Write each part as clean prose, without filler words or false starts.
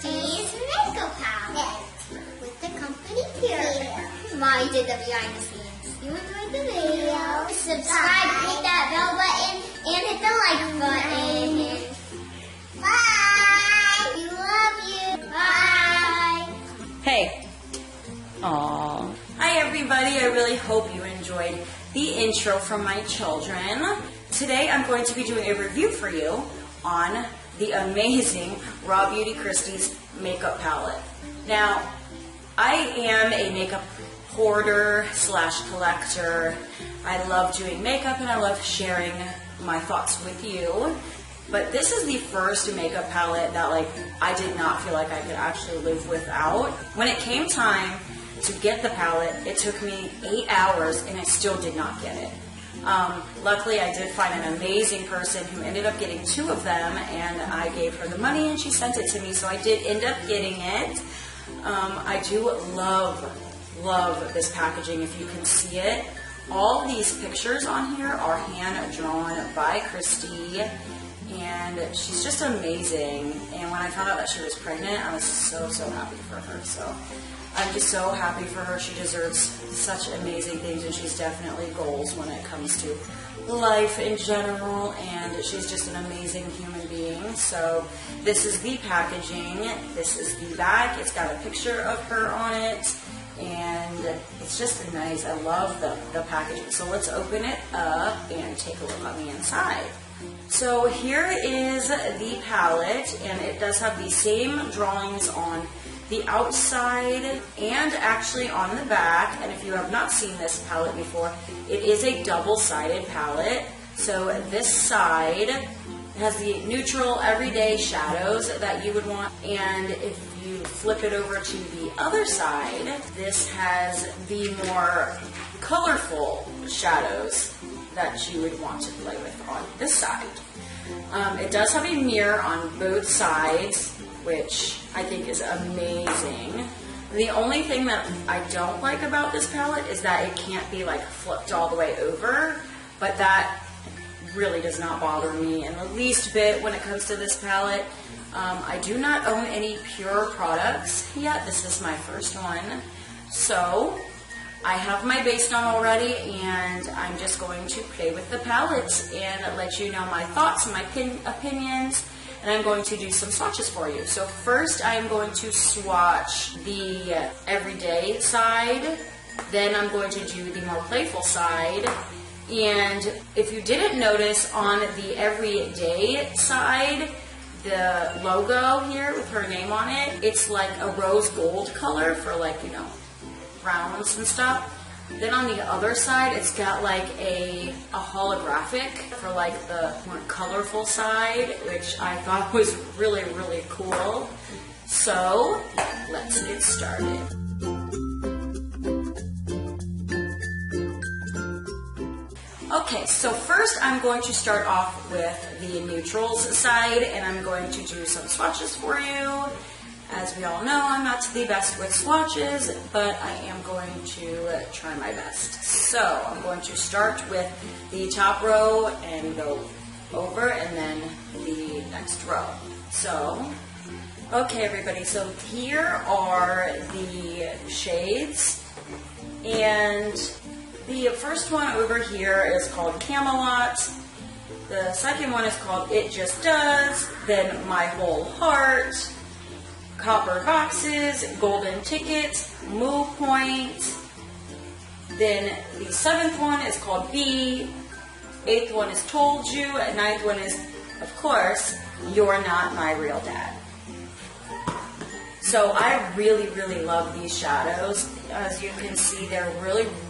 Kristis makeup palette with the company PUR. Molly did the behind the scenes. You enjoyed the video? Subscribe, hit that bell button, and hit the like button. Bye! We love you. Bye! Hey. Aww. Hi everybody, I really hope you enjoyed the intro from my children. Today I'm going to be doing a review for you on the amazing RawbeautyKristis makeup palette. Now, I am a makeup hoarder / collector. I love doing makeup and I love sharing my thoughts with you. But this is the first makeup palette that I did not feel like I could actually live without. When it came time to get the palette, it took me 8 hours and I still did not get it. Luckily, I did find an amazing person who ended up getting 2 of them, and I gave her the money and she sent it to me, so I did end up getting it. I do love this packaging, if you can see it. All these pictures on here are hand-drawn by Kristy, and she's just amazing. And when I found out that she was pregnant, I was so happy for her. So I'm just so happy for her. She deserves such amazing things, and she's definitely goals when it comes to life in general, and she's just an amazing human being. So this is the packaging. This is the bag. It's got a picture of her on it, and it's just nice. I love the packaging. So let's open it up and take a look on the inside. So here is the palette, and it does have the same drawings on the outside and actually on the back. And if you have not seen this palette before, it is a double-sided palette. So this side has the neutral everyday shadows that you would want, and if you flip it over to the other side, this has the more colorful shadows that you would want to play with on this side. It does have a mirror on both sides, which I think is amazing. The only thing that I don't like about this palette is that it can't be flipped all the way over, but that really does not bother me in the least bit when it comes to this palette. I do not own any PUR products yet. This is my first one. So I have my base done already, and I'm just going to play with the palettes and let you know my thoughts and my opinions. And I'm going to do some swatches for you. So first I am going to swatch the everyday side, then I'm going to do the more playful side. And if you didn't notice, on the everyday side, the logo here with her name on it, it's like a rose gold color for rounds and stuff. Then on the other side, it's got a holographic for the more colorful side, which I thought was really cool. So let's get started. Okay, so first I'm going to start off with the neutrals side, and I'm going to do some swatches for you. As we all know, I'm not the best with swatches, but I am going to try my best. So I'm going to start with the top row and go over, and then the next row. So, okay everybody, so here are the shades, and the first one over here is called Camelot. The second one is called It Just Does, then My Whole Heart, Copper Boxes, Golden Ticket, Moo Point. Then the 7th one is called B. 8th one is Told You. 9th one is, of course, You're Not My Real Dad. So I really love these shadows. As you can see, they're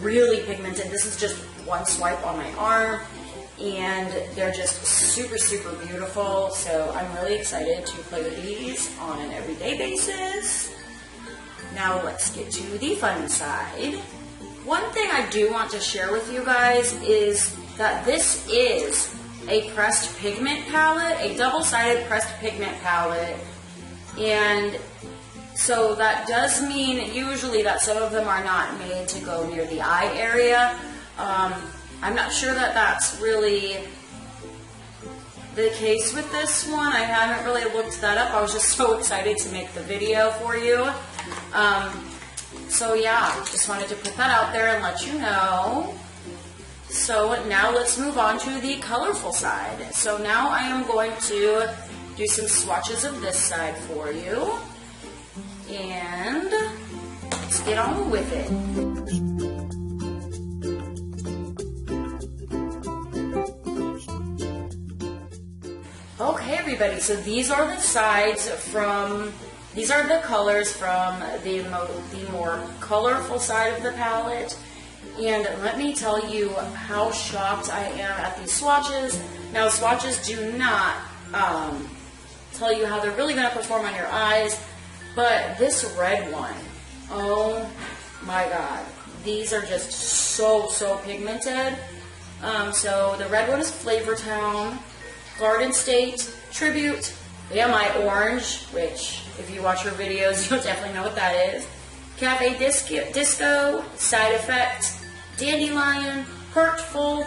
really pigmented. This is just one swipe on my arm, and they're just super beautiful. So I'm really excited to play with these on an everyday basis. Now let's get to the fun side. One thing I do want to share with you guys is that this is a pressed pigment palette, a double-sided pressed pigment palette, and so that does mean usually that some of them are not made to go near the eye area. I'm not sure that that's really the case with this one. I haven't really looked that up. I was just so excited to make the video for you. So yeah, just wanted to put that out there and let you know. So now let's move on to the colorful side. So now I am going to do some swatches of this side for you. And let's get on with it. Okay, everybody, so these are the sides from, these are the colors from the more colorful side of the palette. And let me tell you how shocked I am at these swatches. Now, swatches do not tell you how they're really going to perform on your eyes, but this red one, oh my god, these are just so pigmented. So the red one is Flavor Town, Garden State, Tribute, My Orange, which if you watch her videos, you'll definitely know what that is. Cafe Disco, Side Effect, Dandelion, Hurtful,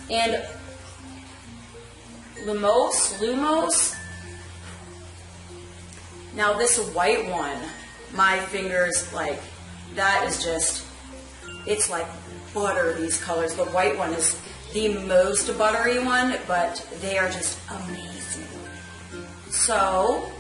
and Lumos. Now this white one, my fingers, like, that is just, it's like butter, these colors. The white one is the most buttery one, but they are just amazing. So,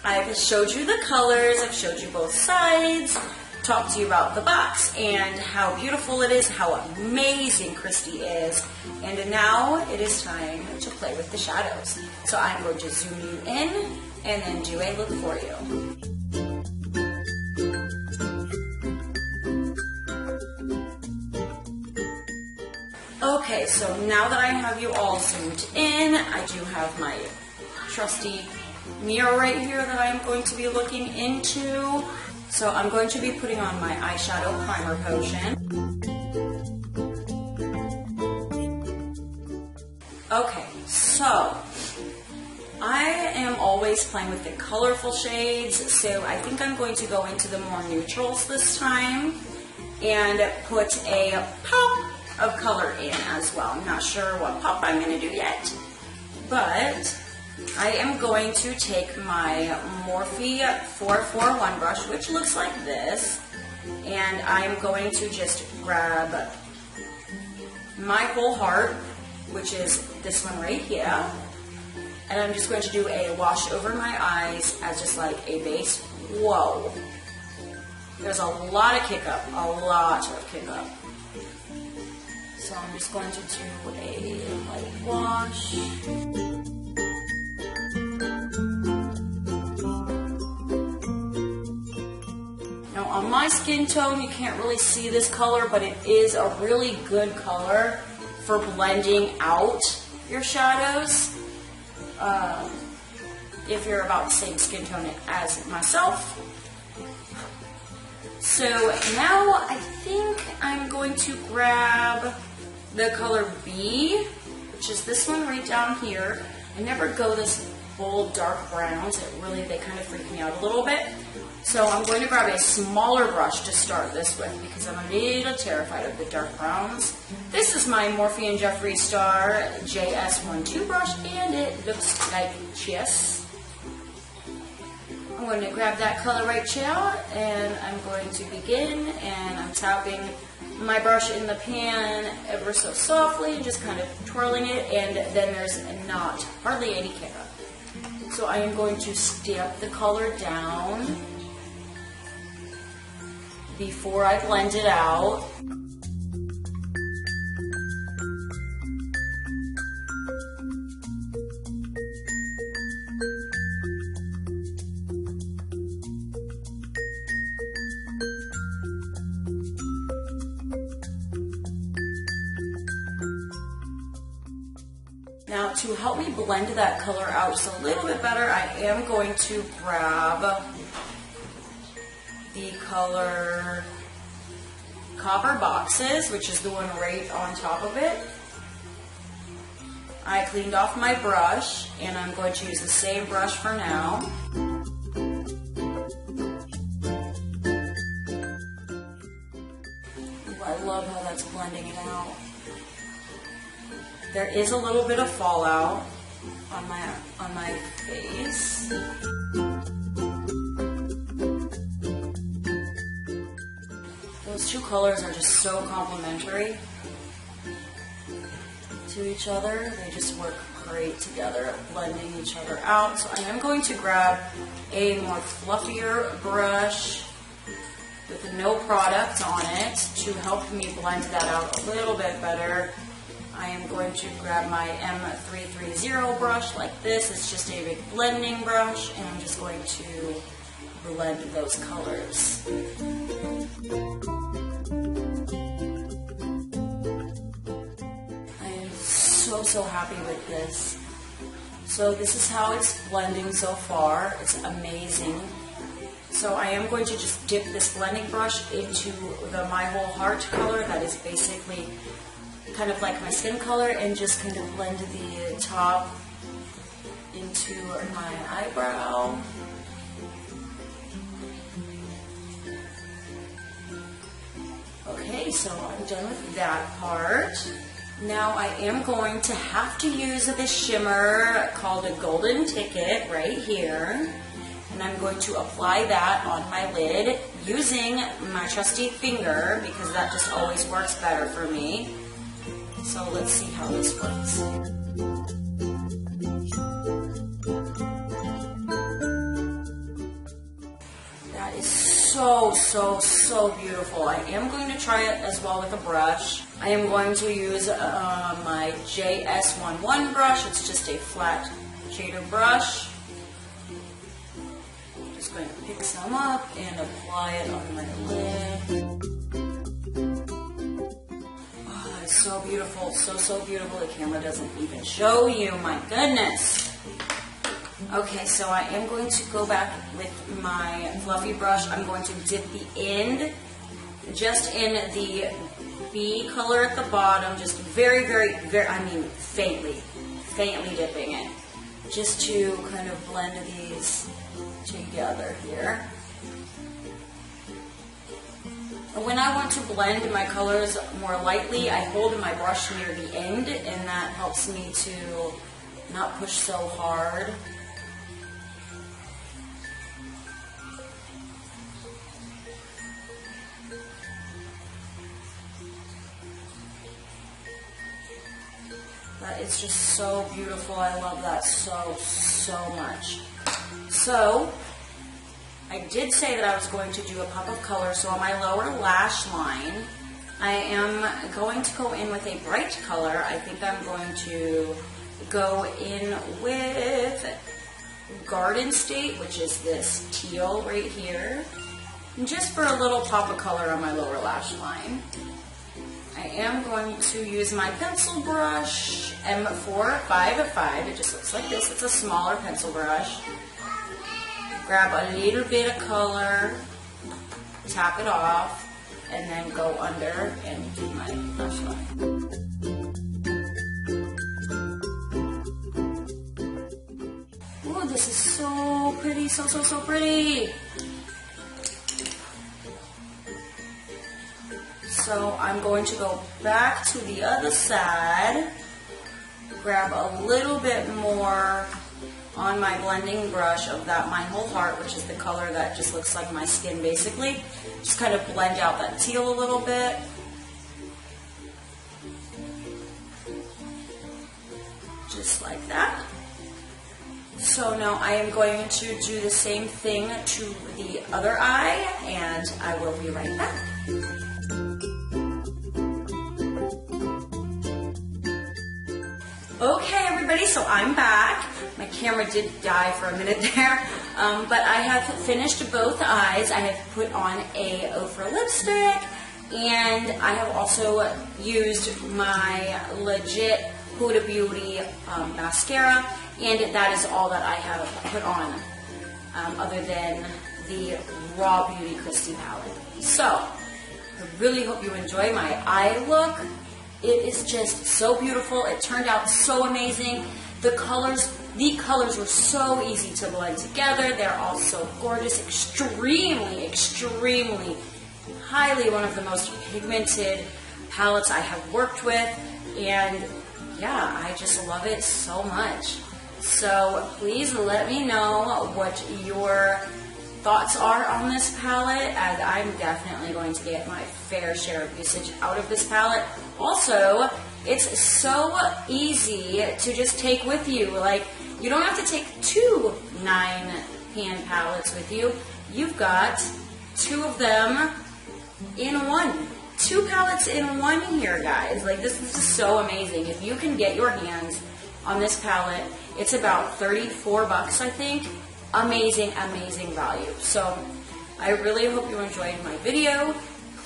I've showed you the colors, I've showed you both sides, talked to you about the box and how beautiful it is, how amazing Kristi is, and now it is time to play with the shadows. So I'm going to zoom you in and then do a look for you. Okay, so now that I have you all zoomed in, I do have my trusty mirror right here that I'm going to be looking into. So I'm going to be putting on my eyeshadow primer potion. Okay, so I am always playing with the colorful shades, so I think I'm going to go into the more neutrals this time and put a pop of color in as well. I'm not sure what pop I'm going to do yet, but I am going to take my Morphe 441 brush, which looks like this, and I'm going to just grab my whole heart, which is this one right here, and I'm just going to do a wash over my eyes as just like a base. Whoa. There's a lot of kick up, So I'm just going to do a light wash. Now on my skin tone, you can't really see this color, but it is a really good color for blending out your shadows. If you're about the same skin tone as myself. So now I think I'm going to grab the color B, which is this one right down here. I never go this bold dark browns. They kind of freak me out a little bit. So I'm going to grab a smaller brush to start this with because I'm a little terrified of the dark browns. This is my Morphe & Jeffree Star JS12 brush, and it looks like this. I'm going to grab that color right here, and I'm going to begin, and I'm tapping my brush in the pan ever so softly and just kind of twirling it, and then there's hardly any kick up. So I am going to stamp the color down before I blend it out. Now, to help me blend that color out just a little bit better, I am going to grab the color Copper Boxes, which is the one right on top of it. I cleaned off my brush, and I'm going to use the same brush for now. Ooh, I love how that's blending it out. There is a little bit of fallout, on my face. Those two colors are just so complementary to each other. They just work great together, blending each other out. So I am going to grab a more fluffier brush with no product on it to help me blend that out a little bit better. I am going to grab my M330 brush like this. It's just a big blending brush, and I'm just going to blend those colors. I am so happy with this. So this is how it's blending so far. It's amazing. So I am going to just dip this blending brush into the My Whole Heart color that is basically kind of like my skin color, and just kind of blend the top into my eyebrow. Okay, so I'm done with that part. Now I am going to have to use this shimmer called a Golden Ticket right here. And I'm going to apply that on my lid using my trusty finger because that just always works better for me. So let's see how this works. That is so beautiful. I am going to try it as well with a brush. I am going to use my JS11 brush. It's just a flat shader brush. Just going to pick some up and apply it on my lid. Oh, it's so beautiful, so beautiful. The camera doesn't even show you, my goodness. Okay, so I am going to go back with my fluffy brush. I'm going to dip the end just in the B color at the bottom, just very, I mean, faintly dipping it, just to kind of blend these together here. And when I want to blend my colors more lightly, I hold my brush near the end, and that helps me to not push so hard. It's just so beautiful. I love that so much. So I did say that I was going to do a pop of color. So on my lower lash line, I am going to go in with a bright color. I think I'm going to go in with Garden State, which is this teal right here, just for a little pop of color on my lower lash line. I am going to use my pencil brush, M455. It just looks like this. It's a smaller pencil brush. Grab a little bit of color, tap it off, and then go under and do my lash line. Ooh, this is so pretty, so pretty. So I'm going to go back to the other side, grab a little bit more on my blending brush of that My Whole Heart, which is the color that just looks like my skin basically. Just kind of blend out that teal a little bit. Just like that. So now I am going to do the same thing to the other eye, and I will be right back. Okay, everybody, so I'm back. My camera did die for a minute there, but I have finished both eyes. I have put on a Ofra lipstick, and I have also used my legit Huda Beauty mascara, and that is all that I have put on, other than the RawbeautyKristis palette. So, I really hope you enjoy my eye look. It is just so beautiful. It turned out so amazing. The colors were so easy to blend together. They're all so gorgeous. Extremely, highly one of the most pigmented palettes I have worked with. And yeah, I just love it so much. So please let me know what your thoughts are on this palette, as I'm definitely going to get my fair share of usage out of this palette. Also, it's so easy to just take with you. Like, you don't have to take 2 9-pan palettes with you. You've got 2 of them in one. 2 palettes in one here, guys. Like, this is so amazing. If you can get your hands on this palette, it's about $34, I think. Amazing, amazing value. So I really hope you enjoyed my video.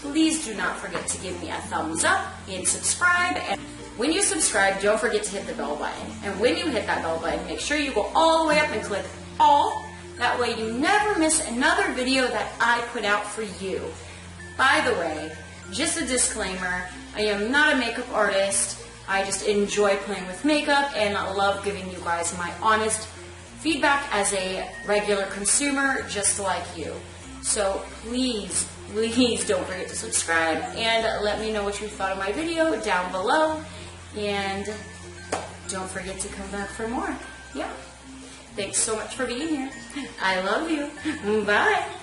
Please do not forget to give me a thumbs up and subscribe. And when you subscribe, don't forget to hit the bell button. And when you hit that bell button, make sure you go all the way up and click all. That way you never miss another video that I put out for you. By the way, just a disclaimer, I am not a makeup artist. I just enjoy playing with makeup and I love giving you guys my honest feedback as a regular consumer just like you. So please, please don't forget to subscribe and let me know what you thought of my video down below. And don't forget to come back for more. Yeah. Thanks so much for being here. I love you. Bye.